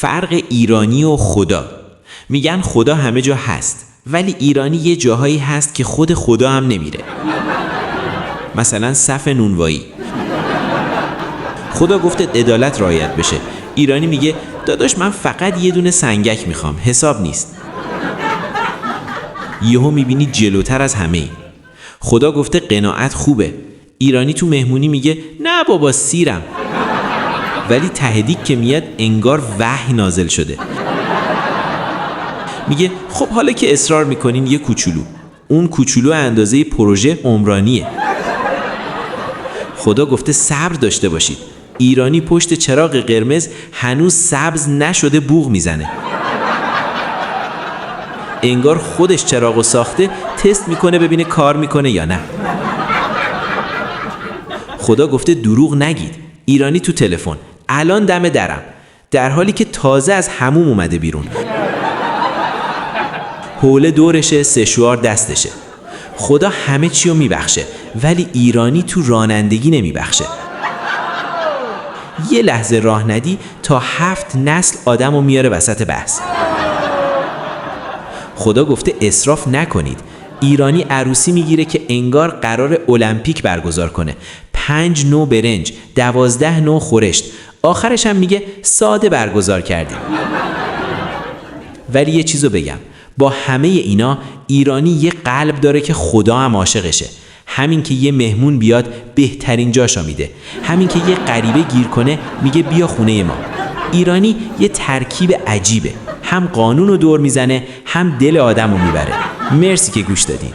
فرق ایرانی و خدا. میگن خدا همه جا هست، ولی ایرانی یه جاهایی هست که خود خدا هم نمیره. مثلا صف نونوایی. خدا گفته عدالت رعایت بشه، ایرانی میگه داداش من فقط یه دونه سنگک میخوام، حساب نیست. یهو میبینی جلوتر از همه ای. خدا گفته قناعت خوبه، ایرانی تو مهمونی میگه نه بابا سیرم. ولی تهدیک که میاد انگار وحی نازل شده. میگه خب حالا که اصرار میکنین یه کوچولو، اون کوچولو اندازه پروژه عمرانیه. خدا گفته صبر داشته باشید، ایرانی پشت چراغ قرمز هنوز سبز نشده بوق میزنه. انگار خودش چراغو ساخته، تست میکنه ببینه کار میکنه یا نه. خدا گفته دروغ نگید، ایرانی تو تلفن الان دم درم، در حالی که تازه از حموم اومده بیرون. حوله دورشه، سشوار دستشه. خدا همه چی رو میبخشه، ولی ایرانی تو رانندگی نمیبخشه. یه لحظه راه ندی تا 7 نسل آدم رو میاره وسط بحث. خدا گفته اسراف نکنید، ایرانی عروسی میگیره که انگار قرار المپیک برگزار کنه. 5 نوع برنج، 12 نوع خورشت، آخرش هم میگه ساده برگزار کردیم. ولی یه چیزو بگم، با همه اینا ایرانی یه قلب داره که خدا هم عاشقشه. همین که یه مهمون بیاد بهترین جاشا میده، همین که یه غریبه گیر کنه میگه بیا خونه ما. ایرانی یه ترکیب عجیبه، هم قانون رو دور میزنه هم دل آدم رو میبره. مرسی که گوش دادین.